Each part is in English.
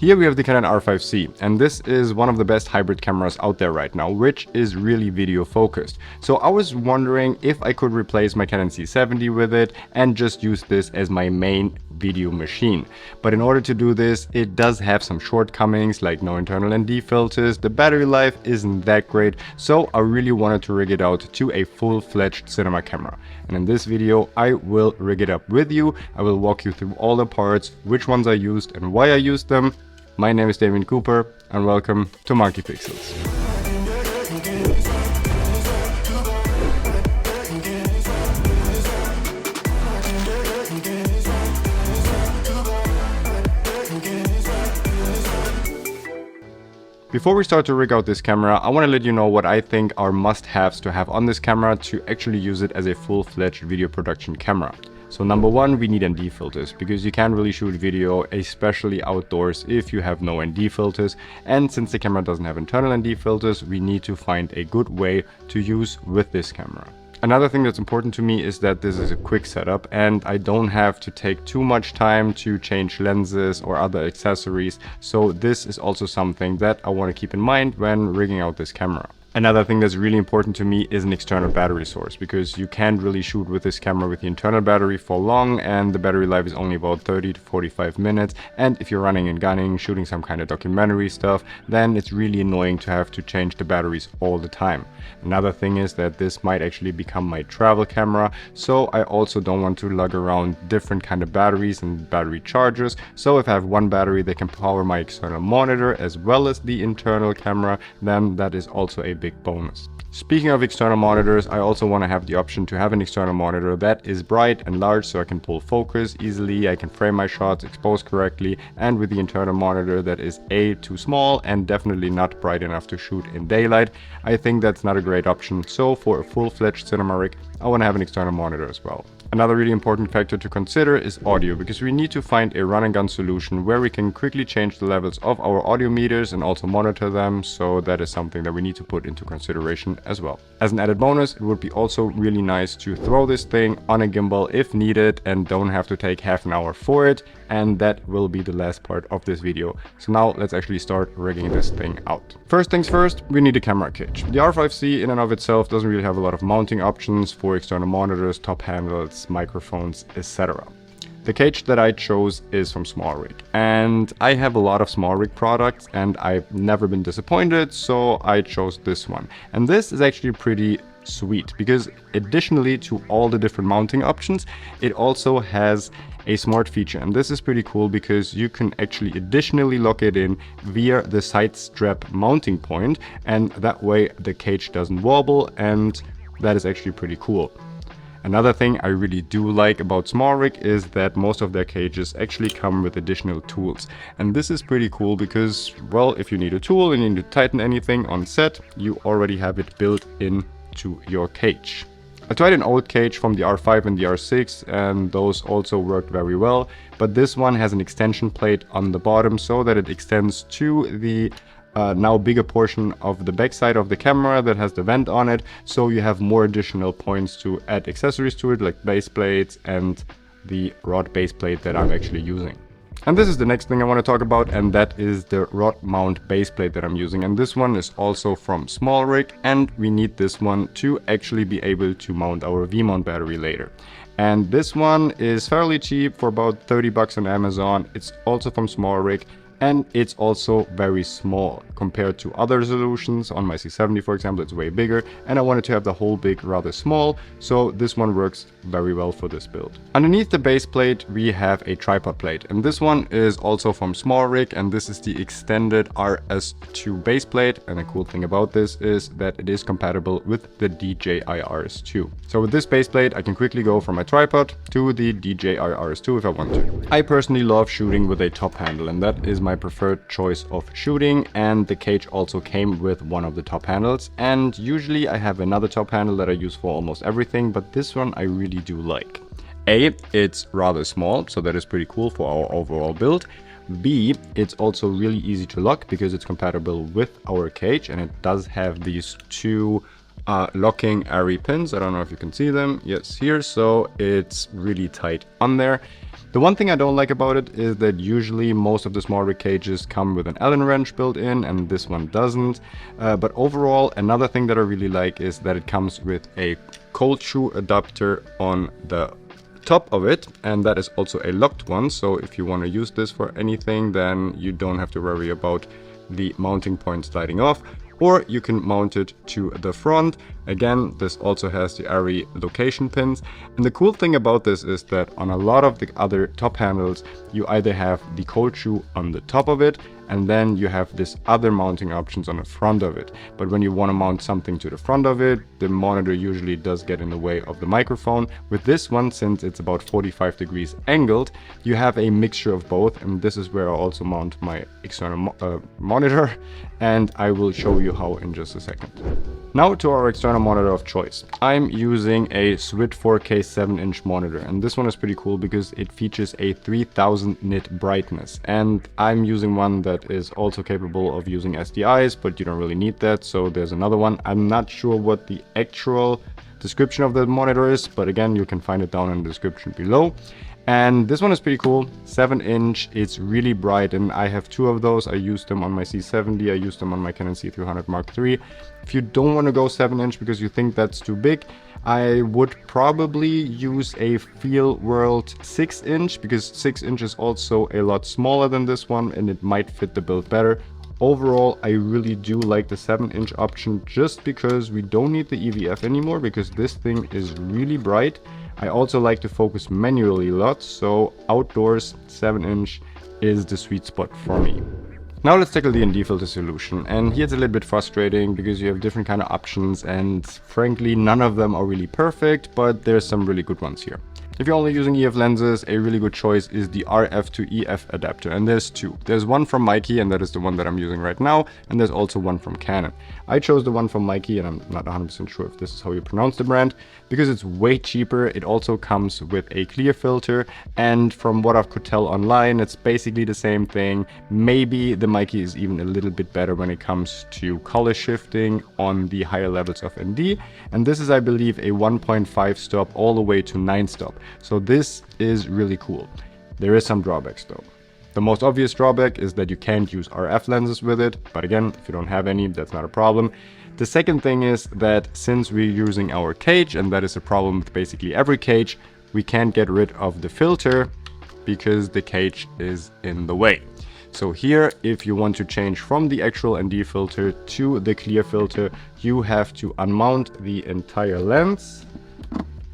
Here we have the Canon R5C, and this is one of the best hybrid cameras out there right now, which is really video focused. So I was wondering if I could replace my Canon C70 with it and just use this as my main video machine. But in order to do this, it does have some shortcomings like no internal ND filters, the battery life isn't that great, so I really wanted to rig it out to a full-fledged cinema camera. And in this video, I will rig it up with you. I will walk you through all the parts, which ones I used and why I used them. My name is Damien Cooper and welcome to Monkey Pixels. Before we start to rig out this camera, I want to let you know what I think are must-haves to have on this camera to actually use it as a full-fledged video production camera. So number one, we need ND filters because you can't really shoot video, especially outdoors, if you have no ND filters. And since the camera doesn't have internal ND filters, we need to find a good way to use with this camera. Another thing that's important to me is that this is a quick setup and I don't have to take too much time to change lenses or other accessories. So this is also something that I want to keep in mind when rigging out this camera. Another thing that's really important to me is an external battery source, because you can't really shoot with this camera with the internal battery for long, and the battery life is only about 30 to 45 minutes. And if you're running and gunning, shooting some kind of documentary stuff, then it's really annoying to have to change the batteries all the time. Another thing is that this might actually become my travel camera, so I also don't want to lug around different kind of batteries and battery chargers. So if I have one battery that can power my external monitor as well as the internal camera, then that is also a big bonus. Speaking of external monitors, I also want to have the option to have an external monitor that is bright and large so I can pull focus easily, I can frame my shots, expose correctly, and with the internal monitor that is too small and definitely not bright enough to shoot in daylight, I think that's not a great option. So for a full-fledged cinema rig, I want to have an external monitor as well. Another really important factor to consider is audio, because we need to find a run and gun solution where we can quickly change the levels of our audio meters and also monitor them, so that is something that we need to put into consideration as well. As an added bonus, it would be also really nice to throw this thing on a gimbal if needed and don't have to take half an hour for it, and that will be the last part of this video. So now let's actually start rigging this thing out. First things first, we need a camera cage. The R5C in and of itself doesn't really have a lot of mounting options for external monitors, top handles, microphones, etc. The cage that I chose is from SmallRig, and I have a lot of SmallRig products and I've never been disappointed, so I chose this one. And this is actually pretty sweet because additionally to all the different mounting options, it also has a smart feature, and this is pretty cool because you can actually additionally lock it in via the side strap mounting point, and that way the cage doesn't wobble, and that is actually pretty cool. Another thing I really do like about SmallRig is that most of their cages actually come with additional tools. And this is pretty cool because, well, if you need a tool and you need to tighten anything on set, you already have it built into your cage. I tried an old cage from the R5 and the R6 and those also worked very well, but this one has an extension plate on the bottom so that it extends to the now bigger portion of the back side of the camera that has the vent on it, so you have more additional points to add accessories to it, like base plates and the rod base plate that I'm actually using. And this is the next thing I want to talk about, and that is the rod mount base plate that I'm using. And this one is also from SmallRig, and we need this one to actually be able to mount our V-mount battery later. And this one is fairly cheap, for about 30 bucks on Amazon. It's also from SmallRig, and it's also very small compared to other solutions. On my C70, for example, it's way bigger, and I wanted to have the whole big rather small, so this one works very well for this build. Underneath the base plate we have a tripod plate, and this one is also from SmallRig, and this is the extended RS2 base plate. And the cool thing about this is that it is compatible with the DJI RS2. So with this base plate I can quickly go from my tripod to the DJI RS2 if I want to. I personally love shooting with a top handle, and that is my preferred choice of shooting, and the cage also came with one of the top handles. And usually I have another top handle that I use for almost everything, but this one I really do like. It's rather small, so that is pretty cool for our overall build. B, it's also really easy to lock because it's compatible with our cage, and it does have these two locking ARRI pins. I don't know if you can see them. Yes, here. So it's really tight on there. The one thing I don't like about it is that usually most of the smaller cages come with an Allen wrench built in, and this one doesn't. But overall, another thing that I really like is that it comes with a cold shoe adapter on the top of it, and that is also a locked one. So if you want to use this for anything, then you don't have to worry about the mounting point sliding off. Or you can mount it to the front. Again, this also has the ARRI location pins. And the cool thing about this is that on a lot of the other top handles, you either have the cold shoe on the top of it, and then you have this other mounting options on the front of it. But when you want to mount something to the front of it, the monitor usually does get in the way of the microphone. With this one, since it's about 45 degrees angled, you have a mixture of both, and this is where I also mount my external monitor, and I will show you how in just a second. Now to our external monitor of choice. I'm using a Switch 4K 7-inch monitor, and this one is pretty cool because it features a 3000 nit brightness, and I'm using one that is also capable of using SDIs, but you don't really need that. So there's another one. I'm not sure what the actual description of the monitor is, but again, you can find it down in the description below. And this one is pretty cool, 7-inch, it's really bright, and I have two of those. I used them on my C70, I used them on my Canon C300 Mark III. If you don't want to go 7-inch because you think that's too big, I would probably use a Feel World 6-inch, because 6-inch is also a lot smaller than this one and it might fit the build better. Overall, I really do like the 7-inch option just because we don't need the EVF anymore, because this thing is really bright. I also like to focus manually a lot, so outdoors 7-inch is the sweet spot for me. Now let's tackle the ND filter solution, and here it's a little bit frustrating because you have different kind of options, and frankly none of them are really perfect, but there's some really good ones here. If you're only using EF lenses, a really good choice is the RF to EF adapter, and there's two. There's one from Mikey, and that is the one that I'm using right now, and there's also one from Canon. I chose the one from Mikey, and I'm not 100% sure if this is how you pronounce the brand, because it's way cheaper. It also comes with a clear filter, and from what I could tell online, it's basically the same thing. Maybe the Mikey is even a little bit better when it comes to color shifting on the higher levels of ND, and this is, I believe, a 1.5 stop all the way to 9 stop. So this is really cool. There is some drawbacks though. The most obvious drawback is that you can't use RF lenses with it, but again, if you don't have any, that's not a problem. The second thing is that since we're using our cage, and that is a problem with basically every cage, we can't get rid of the filter because the cage is in the way. So here, if you want to change from the actual ND filter to the clear filter, you have to unmount the entire lens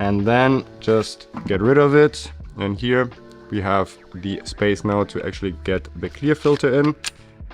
and then just get rid of it. And here we have the space now to actually get the clear filter in,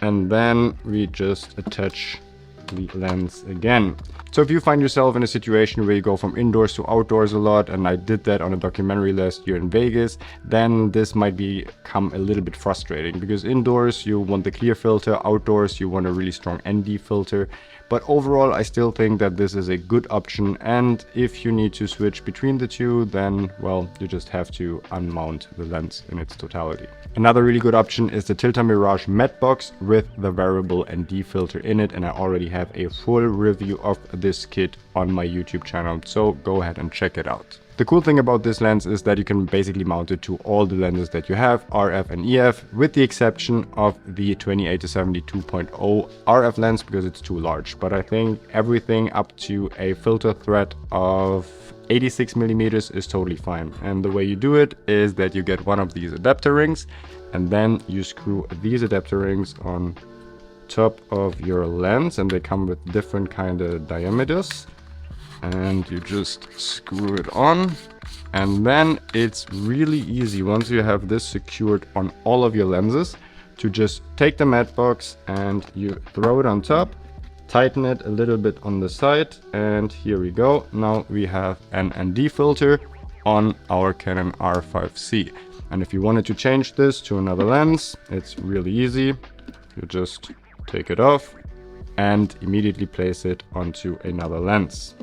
and then we just attach the lens again. So if you find yourself in a situation where you go from indoors to outdoors a lot, and I did that on a documentary last year in Vegas, then this might become a little bit frustrating, because indoors you want the clear filter, outdoors you want a really strong ND filter. But overall, I still think that this is a good option, and if you need to switch between the two, then, well, you just have to unmount the lens in its totality. Another really good option is the Tilta Mirage Matte Box with the variable ND filter in it, and I already have a full review of this kit on my YouTube channel, so go ahead and check it out. The cool thing about this lens is that you can basically mount it to all the lenses that you have, RF and EF, with the exception of the 28-70 2.0 RF lens because it's too large. But I think everything up to a filter thread of 86mm is totally fine. And the way you do it is that you get one of these adapter rings, and then you screw these adapter rings on top of your lens, and they come with different kind of diameters. And you just screw it on, and then it's really easy once you have this secured on all of your lenses to just take the matte box and you throw it on top, tighten it a little bit on the side, and here we go. Now we have an ND filter on our Canon R5C. And if you wanted to change this to another lens, it's really easy. You just take it off and immediately place it onto another lens.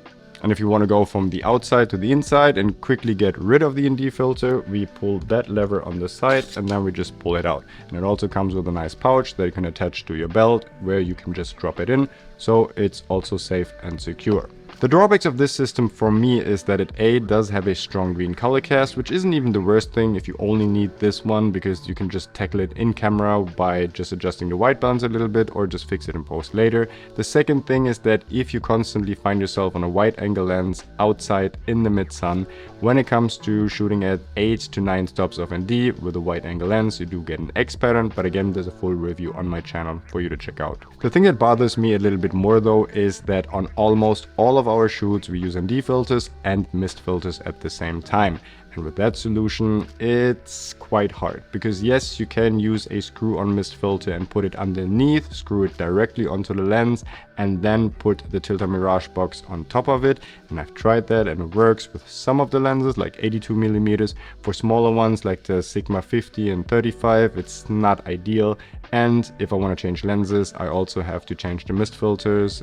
And if you want to go from the outside to the inside and quickly get rid of the ND filter, we pull that lever on the side and then we just pull it out. And it also comes with a nice pouch that you can attach to your belt where you can just drop it in, so it's also safe and secure. The drawbacks of this system for me is that it does have a strong green color cast, which isn't even the worst thing if you only need this one, because you can just tackle it in camera by just adjusting the white balance a little bit or just fix it in post later. The second thing is that if you constantly find yourself on a wide angle lens outside in the mid-sun, when it comes to shooting at 8 to 9 stops of ND with a wide angle lens, you do get an X pattern, but again, there's a full review on my channel for you to check out. The thing that bothers me a little bit more though is that on almost all of our shoots we use ND filters and mist filters at the same time. And with that solution, it's quite hard, because yes, you can use a screw-on mist filter and put it underneath, screw it directly onto the lens, and then put the Tilta Mirage box on top of it. And I've tried that and it works with some of the lenses, like 82mm. For smaller ones like the Sigma 50 and 35, it's not ideal. And if I want to change lenses, I also have to change the mist filters.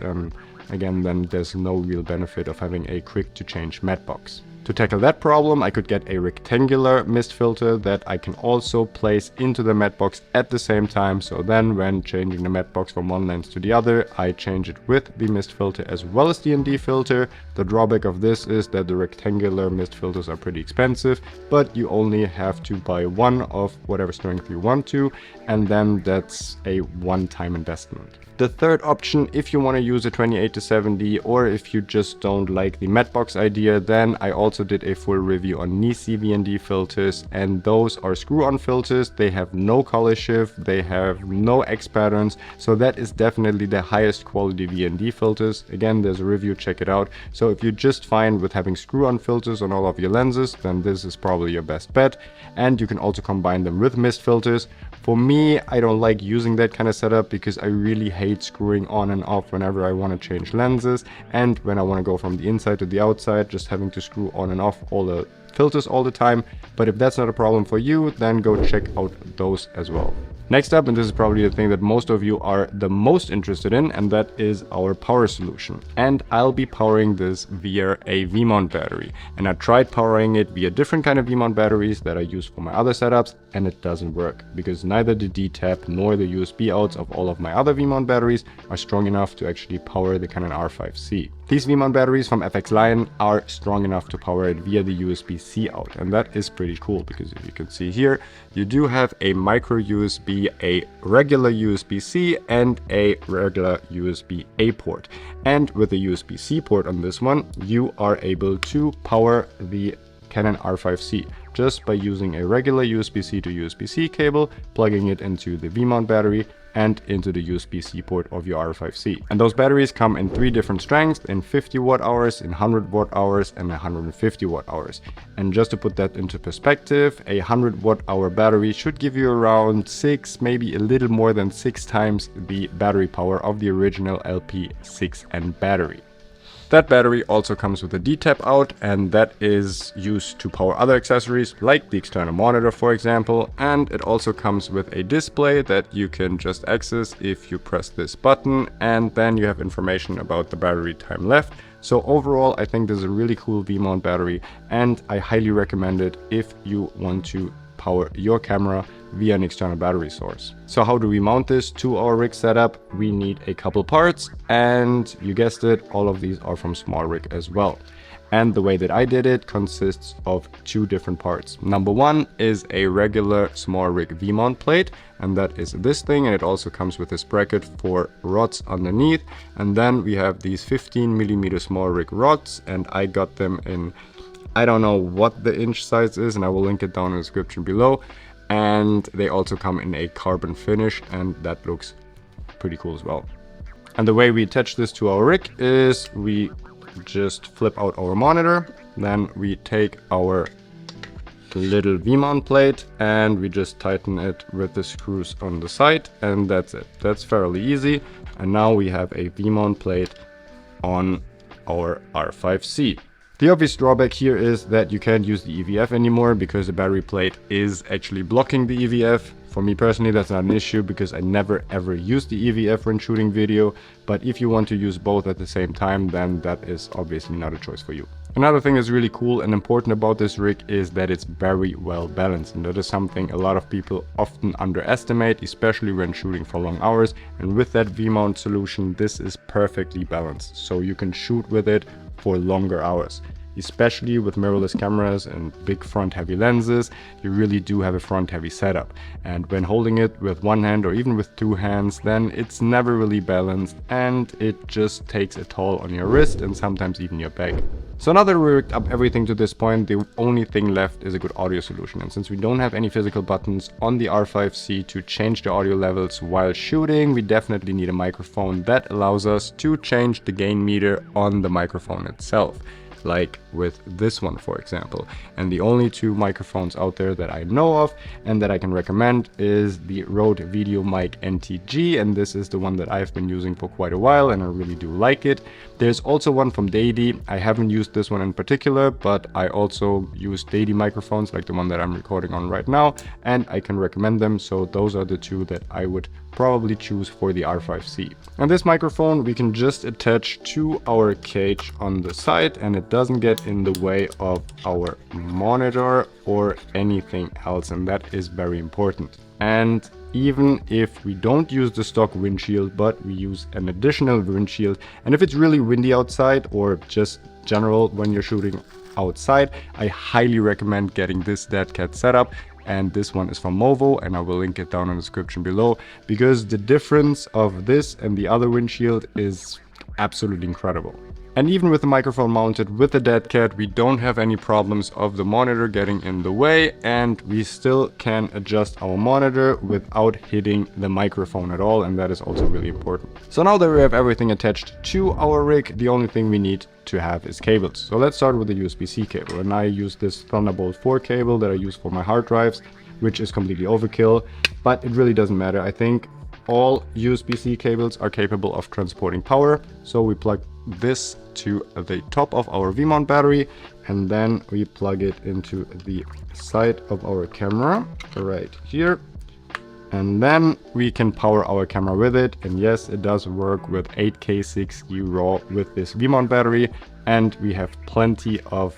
Again, then there's no real benefit of having a quick to change matte box. To tackle that problem, I could get a rectangular mist filter that I can also place into the matte box at the same time. So then when changing the matte box from one lens to the other, I change it with the mist filter as well as the ND filter. The drawback of this is that the rectangular mist filters are pretty expensive, but you only have to buy one of whatever strength you want to, and then that's a one-time investment. The third option, if you want to use a 28-70 or if you just don't like the matte box idea, then I also did a full review on Nisi VND filters, and those are screw-on filters. They have no color shift, they have no X patterns, so that is definitely the highest quality VND filters. Again, there's a review, check it out. So if you're just fine with having screw-on filters on all of your lenses, then this is probably your best bet. And you can also combine them with mist filters. For me, I don't like using that kind of setup because I really hate screwing on and off whenever I want to change lenses, and when I want to go from the inside to the outside, just having to screw on and off all the filters all the time. But if that's not a problem for you, then go check out those as well. Next up, and this is probably the thing that most of you are the most interested in, and that is our power solution. And I'll be powering this via a V-mount battery. And I tried powering it via different kind of V-mount batteries that I use for my other setups, and it doesn't work because neither the D-tap nor the USB outs of all of my other V-mount batteries are strong enough to actually power the Canon R5C. These V-mount batteries from FX Line are strong enough to power it via the USB-C out, and that is pretty cool because if you can see here, you do have a micro USB, a regular USB-C, and a regular USB-A port. And with the USB-C port on this one, you are able to power the Canon R5C just by using a regular USB-C to USB-C cable, plugging it into the V-mount battery and into the USB-C port of your R5C. And those batteries come in 3 different strengths, in 50 watt hours, in 100 watt hours, and 150 watt hours. And just to put that into perspective, a 100 watt hour battery should give you around 6, maybe a little more than 6 times the battery power of the original LP6N battery. That battery also comes with a D-tap out, and that is used to power other accessories like the external monitor, for example. And it also comes with a display that you can just access if you press this button, and then you have information about the battery time left. So overall, I think this is a really cool V-mount battery, and I highly recommend it if you want to power your camera via an external battery source. So how do we mount this to our rig setup? We need a couple parts, and you guessed it, all of these are from SmallRig as well. And the way that I did it consists of 2 different parts. Number 1 is a regular SmallRig V-mount plate, and that is this thing, and it also comes with this bracket for rods underneath. And then we have these 15mm SmallRig rods, and I got them in, I don't know what the inch size is, and I will link it down in the description below. And they also come in a carbon finish, and that looks pretty cool as well. And the way we attach this to our rig is we just flip out our monitor, then we take our little V-mount plate and we just tighten it with the screws on the side, and that's it. That's fairly easy. And now we have a V-mount plate on our R5C. The obvious drawback here is that you can't use the EVF anymore because the battery plate is actually blocking the EVF. For me personally, that's not an issue because I never ever use the EVF when shooting video. But if you want to use both at the same time, then that is obviously not a choice for you. Another thing that's really cool and important about this rig is that it's very well balanced, and that is something a lot of people often underestimate, especially when shooting for long hours. And with that V-mount solution, this is perfectly balanced. So you can shoot with it for longer hours. Especially with mirrorless cameras and big front heavy lenses, you really do have a front heavy setup. And when holding it with one hand or even with two hands, then it's never really balanced and it just takes a toll on your wrist and sometimes even your back. So now that we rigged up everything to this point, the only thing left is a good audio solution. And since we don't have any physical buttons on the R5C to change the audio levels while shooting, we definitely need a microphone that allows us to change the gain meter on the microphone itself, like with this one, for example. And the only two microphones out there that I know of and that I can recommend is the Rode VideoMic NTG, and this is the one that I've been using for quite a while and I really do like it. There's also one from Daddy. I haven't used this one in particular, but I also use Daddy microphones like the one that I'm recording on right now, and I can recommend them. So those are the two that I would probably choose for the R5C. And this microphone we can just attach to our cage on the side, and it doesn't get in the way of our monitor or anything else, and that is very important. And even if we don't use the stock windshield, but we use an additional windshield, and if it's really windy outside or just general when you're shooting outside, I highly recommend getting this dead cat setup. And this one is from Movo, and I will link it down in the description below, because the difference of this and the other windshield is absolutely incredible. And even with the microphone mounted with the dead cat, we don't have any problems of the monitor getting in the way, and we still can adjust our monitor without hitting the microphone at all, and that is also really important. So now that we have everything attached to our rig, the only thing we need to have is cables. So let's start with the USB-C cable, and I use this Thunderbolt 4 cable that I use for my hard drives, which is completely overkill, but it really doesn't matter. I think all USB-C cables are capable of transporting power. So we plug this to the top of our V-mount battery, and then we plug it into the side of our camera right here, and then we can power our camera with it. And yes, it does work with 8K 6E RAW with this V-mount battery, and we have plenty of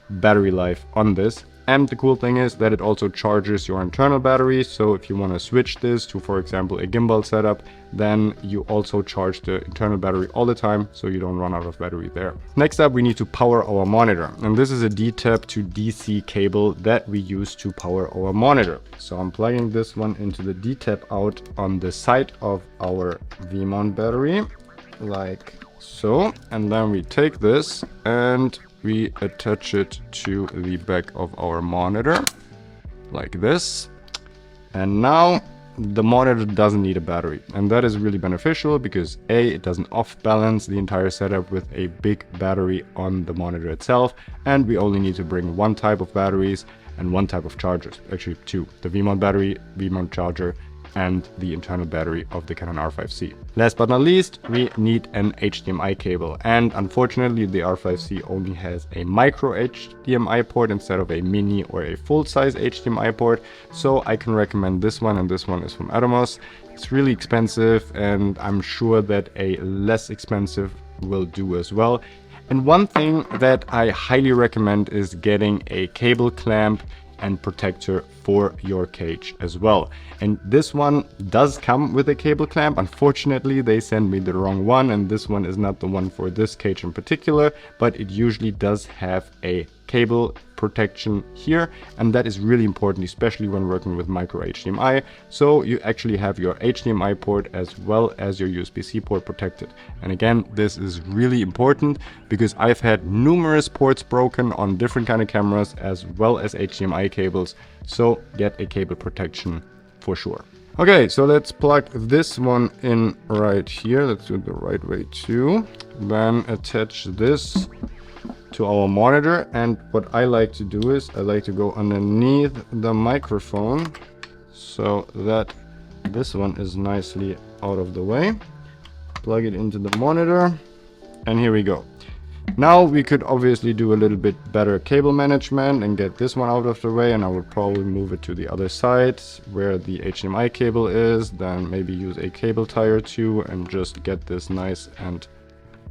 battery life on this. And the cool thing is that it also charges your internal battery. So if you want to switch this to, for example, a gimbal setup, then you also charge the internal battery all the time, so you don't run out of battery there. Next up, we need to power our monitor. And this is a D-tap to DC cable that we use to power our monitor. So I'm plugging this one into the D-tap out on the side of our V-mount battery, like so. And then we take this and we attach it to the back of our monitor like this. And now the monitor doesn't need a battery, and that is really beneficial because A, it doesn't off balance the entire setup with a big battery on the monitor itself, and we only need to bring one type of batteries and one type of chargers, actually two: the V-mount battery, V-mount charger, and the internal battery of the Canon R5C. Last but not least, we need an HDMI cable, and unfortunately the R5C only has a micro HDMI port instead of a mini or a full-size HDMI port, so I can recommend this one, and this one is from Atomos. It's really expensive, and I'm sure that a less expensive will do as well. And one thing that I highly recommend is getting a cable clamp and protector for your cage as well. And this one does come with a cable clamp. Unfortunately, they sent me the wrong one, and this one is not the one for this cage in particular, but it usually does have a cable protection here, and that is really important, especially when working with micro HDMI. So you actually have your HDMI port as well as your USB-C port protected. And again, this is really important because I've had numerous ports broken on different kind of cameras as well as HDMI cables, so get a cable protection for sure. Okay, so let's plug this one in right here. Let's do it the right way too. Then attach this to our monitor, and what I like to do is I like to go underneath the microphone so that this one is nicely out of the way. Plug it into the monitor, and here we go. Now we could obviously do a little bit better cable management and get this one out of the way, and I would probably move it to the other side where the HDMI cable is, then maybe use a cable tie or two and just get this nice and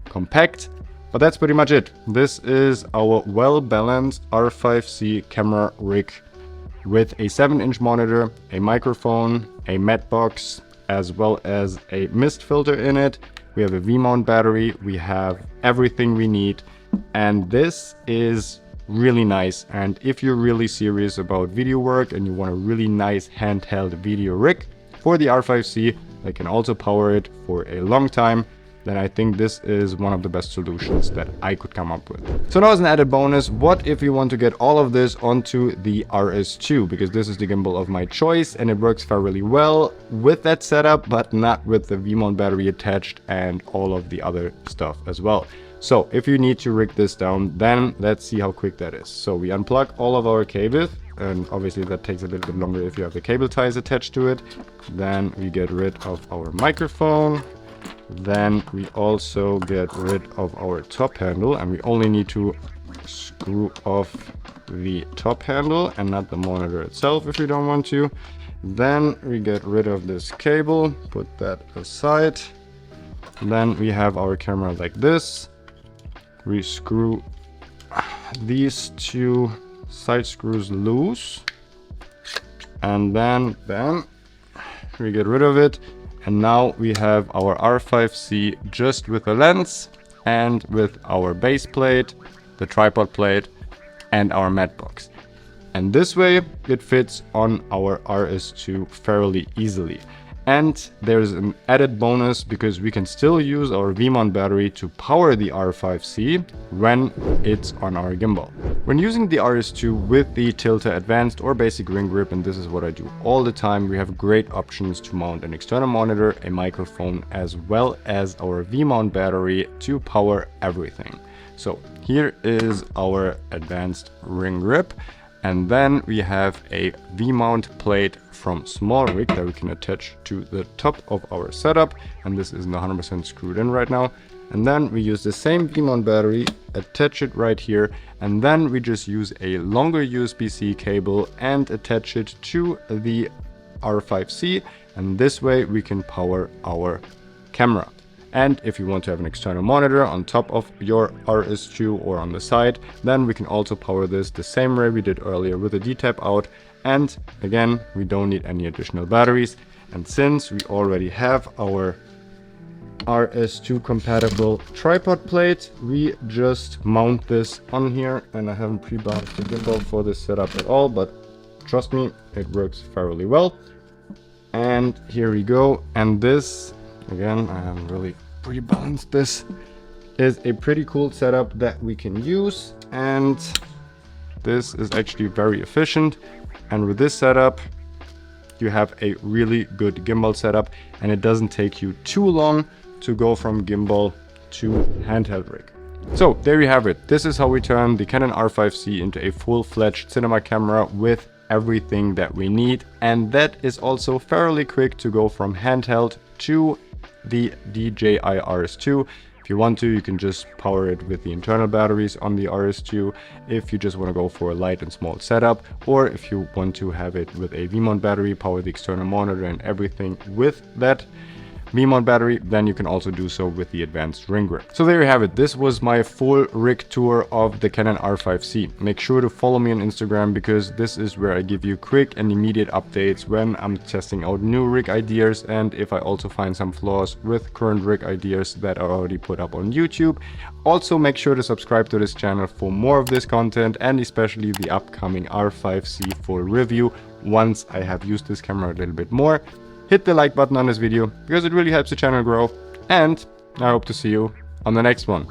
compact. But that's pretty much it. This is our well-balanced R5C camera rig with a 7-inch monitor, a microphone, a matte box, as well as a mist filter in it, we have a V-mount battery, we have everything we need, and this is really nice. And if you're really serious about video work and you want a really nice handheld video rig for the R5C that can also power it for a long time, then I think this is one of the best solutions that I could come up with. So now as an added bonus, what if you want to get all of this onto the RS2? Because this is the gimbal of my choice and it works fairly well with that setup, but not with the V-mount battery attached and all of the other stuff as well. So if you need to rig this down, then let's see how quick that is. So we unplug all of our cables, and obviously that takes a little bit longer if you have the cable ties attached to it. Then we get rid of our microphone. Then we also get rid of our top handle, and we only need to screw off the top handle and not the monitor itself if we don't want to. Then we get rid of this cable, put that aside. Then we have our camera like this. We screw these two side screws loose, and then bam, we get rid of it. And now we have our R5C just with the lens and with our base plate, the tripod plate, and our mat box. And this way it fits on our RS2 fairly easily. And there's an added bonus because we can still use our V-mount battery to power the R5C when it's on our gimbal. When using the RS2 with the Tilta Advanced or basic ring grip, and this is what I do all the time, we have great options to mount an external monitor, a microphone, as well as our V-mount battery to power everything. So here is our advanced ring grip. And then we have a V-mount plate from SmallRig that we can attach to the top of our setup. And this isn't 100% screwed in right now. And then we use the same V-mount battery, attach it right here. And then we just use a longer USB-C cable and attach it to the R5C. And this way we can power our camera. And if you want to have an external monitor on top of your RS2 or on the side, then we can also power this the same way we did earlier with a D-tap out. And again, we don't need any additional batteries. And since we already have our RS2 compatible tripod plate, we just mount this on here. And I haven't pre-balanced the gimbal for this setup at all, but trust me, it works fairly well. And here we go. And this, again, I haven't really pre-balanced this, is a pretty cool setup that we can use, and this is actually very efficient. And with this setup you have a really good gimbal setup, and it doesn't take you too long to go from gimbal to handheld rig. So there you have it. This is how we turn the Canon R5C into a full-fledged cinema camera with everything that we need, and that is also fairly quick to go from handheld to the DJI RS2. If you want to, you can just power it with the internal batteries on the RS2 if you just want to go for a light and small setup, or if you want to have it with a V-mount battery, power the external monitor and everything with that V-mount battery, then you can also do so with the advanced ring grip. So there you have it. This was my full rig tour of the Canon R5C. Make sure to follow me on Instagram because this is where I give you quick and immediate updates when I'm testing out new rig ideas, and if I also find some flaws with current rig ideas that are already put up on YouTube. Also make sure to subscribe to this channel for more of this content, and especially the upcoming R5C full review once I have used this camera a little bit more. Hit the like button on this video because it really helps the channel grow, and I hope to see you on the next one.